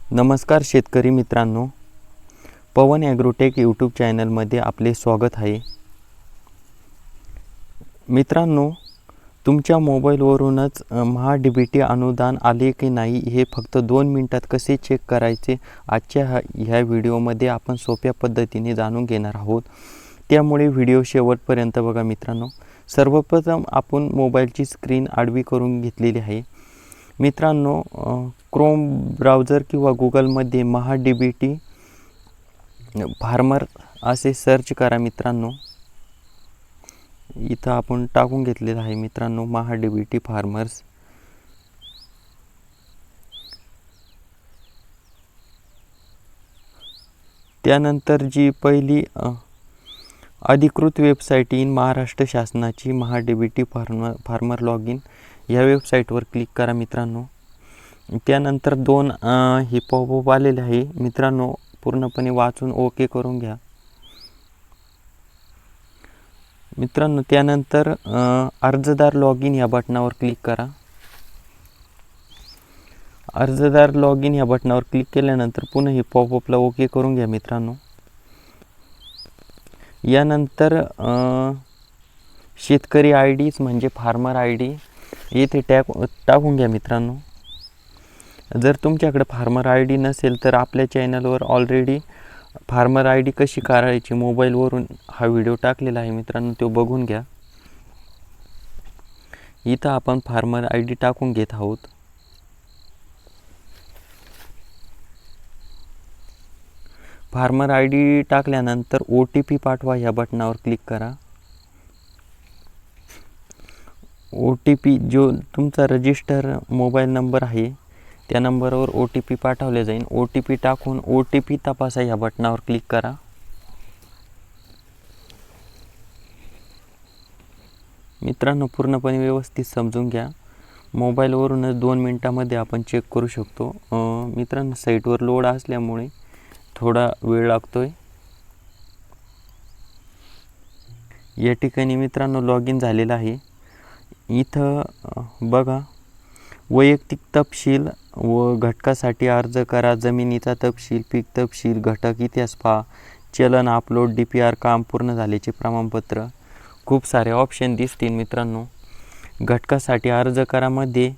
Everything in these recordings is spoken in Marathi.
नमस्कार शेतकरी मित्रांनो, पवन ॲग्रोटेक यूट्यूब चॅनलमध्ये आपले स्वागत आहे. मित्रांनो, तुमच्या मोबाईलवरूनच महा-डी-बी-टी अनुदान आले की नाही हे फक्त 2 मिनिटात कसे चेक करायचे आजच्या ह्या व्हिडिओमध्ये आपण सोप्या पद्धतीने जाणून घेणार आहोत. त्यामुळे व्हिडिओ शेवटपर्यंत बघा मित्रांनो. सर्वप्रथम आपण मोबाईलची स्क्रीन आडवी करून घेतलेली आहे. मित्रांनो, क्रोम ब्राउझर किंवा गुगलमध्ये महा-डी-बी-टी फार्मर असे सर्च करा मित्रांनो. इथं आपण टाकून घेतलेलं आहे मित्रांनो महा-डी-बी-टी फार्मर्स. त्यानंतर जी पहिली अधिकृत वेबसाईट इन महाराष्ट्र शासनाची महा-डी-बी-टी फार्मर लॉग इन या वेबसाईटवर क्लिक करा मित्रांनो. त्यानंतर 2 हे पॉपअप आलेले आहे मित्रांनो, पूर्णपणे वाचून ओके करून घ्या मित्रांनो. त्यानंतर अर्जदार लॉग इन या बटनावर क्लिक करा. अर्जदार लॉग इन या बटनावर क्लिक केल्यानंतर पुन्हा हे पॉपअपला ओके करून घ्या मित्रांनो. यानंतर शेतकरी आय डी म्हणजे फार्मर आय डी येथे टाकून घ्या मित्रांनो. जर तुमच्याकडे फार्मर आय डी नसेल तर आपल्या चॅनलवर ऑलरेडी फार्मर आय डी कशी काढायची मोबाईलवरून हा व्हिडिओ टाकलेला आहे मित्रांनो, तो बघून घ्या. इथं आपण फार्मर आय डी टाकून घेत आहोत. फार्मर आय डी टाकल्यानंतर OTP पाठवा या बटनावर क्लिक करा. OTP जो तुमचा रजिस्टर मोबाईल नंबर आहे त्या नंबरवर OTP पाठवले जाईल. OTP टाकून OTP तपासा या बटनावर क्लिक करा. मित्रांनो, पूर्णपणे व्यवस्थित समजून घ्या. मोबाईलवरूनच 2 मिनिटामध्ये आपण चेक करू शकतो. मित्रांनो, साईटवर लोड असल्यामुळे थोडा वेळ लागतोय. या ठिकाणी मित्रांनो लॉग इन झालेला आहे. इथं बघा, वैयक्तिक तपशील व घटकासाठी अर्ज करा, जमिनीचा तपशील, पीक तपशील, घटक इतिहास पहा, चलन अपलोड, DPR काम पूर्ण झाल्याचे प्रमाणपत्र, खूप सारे ऑप्शन दिसतील मित्रांनो. घटकासाठी अर्ज करामध्ये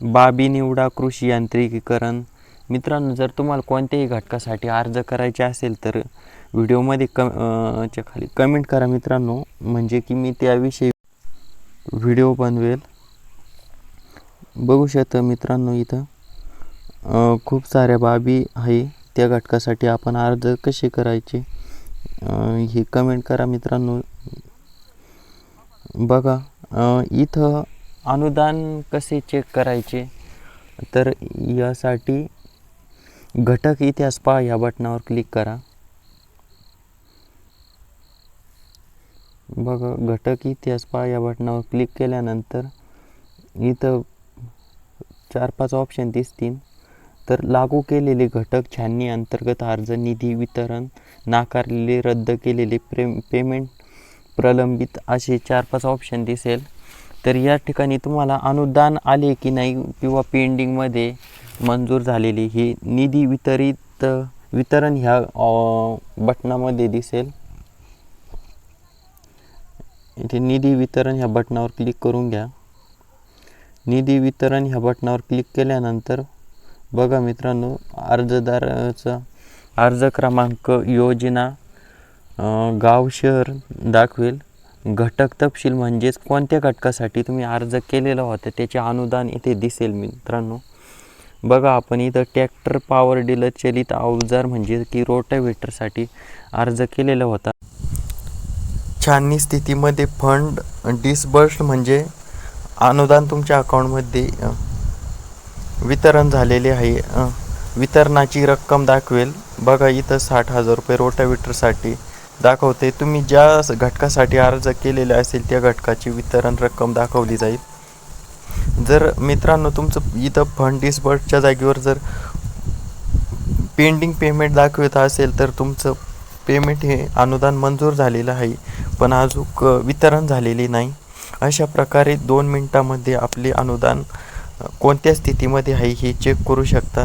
बाबी निवडा, कृषी यांत्रिकीकरण. मित्रांनो, जर तुम्हाला कोणत्याही घटकासाठी अर्ज करायचे असेल तर व्हिडिओमध्ये च्या खाली कमेंट करा मित्रांनो, म्हणजे की मी त्याविषयी व्हिडिओ बनवेल. बघू शकता मित्रांनो, इथं खूप साऱ्या बाबी आहे. त्या घटकासाठी आपण अर्ज कसे करायचे हे कमेंट करा मित्रांनो. बघा, इथं अनुदान कसे चेक करायचे तर यासाठी घटक इतिहास पहा या बटनावर क्लिक करा. बघा, घटक इतिहास पहा या बटनावर क्लिक केल्यानंतर इथं 4-5 ऑप्शन दिसतील. तर लागू केलेले घटक, छाननी अंतर्गत अर्ज, निधी वितरण, नाकारलेले, रद्द केलेले, पेमेंट प्रलंबित असे 4-5 ऑप्शन दिसेल. तर या ठिकाणी तुम्हाला अनुदान आले की नाही किंवा पेंडिंगमध्ये मंजूर झालेले हे निधी वितरण ह्या बटनामध्ये दिसेल. इथे निधी वितरण ह्या बटनावर क्लिक करून घ्या. निधी वितरण ह्या बटनावर क्लिक केल्यानंतर बघा मित्रांनो, अर्जदाराचा अर्ज क्रमांक, योजना, गाव, शहर दाखवेल. घटक तपशील म्हणजेच कोणत्या घटकासाठी तुम्ही अर्ज केलेला होता त्याचे अनुदान इथे दिसेल मित्रांनो. बघा, आपण इथं ट्रॅक्टर, पॉवर टिलर, चलित अवजार म्हणजे की रोटावेटरसाठी अर्ज केलेला होता. छाननी स्थितीमध्ये फंड डिसबर्स्ड म्हणजे अनुदान तुमच्या अकाउंटमध्ये वितरण झालेले आहे. वितरणाची रक्कम दाखवेल. बघा, इथं 60,000 रुपये रोटावेटरसाठी दाखवते. तुम्ही ज्या घटकासाठी अर्ज केलेले असेल त्या घटकाची वितरण रक्कम दाखवली जाईल. जर मित्रांनो तुमचं इथं फंड डिसबर्स्डच्या जागेवर जर पेंडिंग पेमेंट दाखवत असेल तर तुमचं पेमेंट हे अनुदान मंजूर झालेलं आहे पण अजून वितरण झालेले नाही. अशा प्रकारे 2 मिनिटांमध्ये आपले अनुदान कोणत्या स्थितीमध्ये आहे हे चेक करू शकता.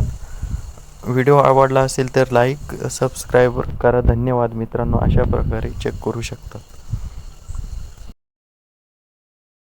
व्हिडिओ आवडला असेल तर लाईक सबस्क्राईब करा. धन्यवाद मित्रांनो. अशा प्रकारे चेक करू शकतात.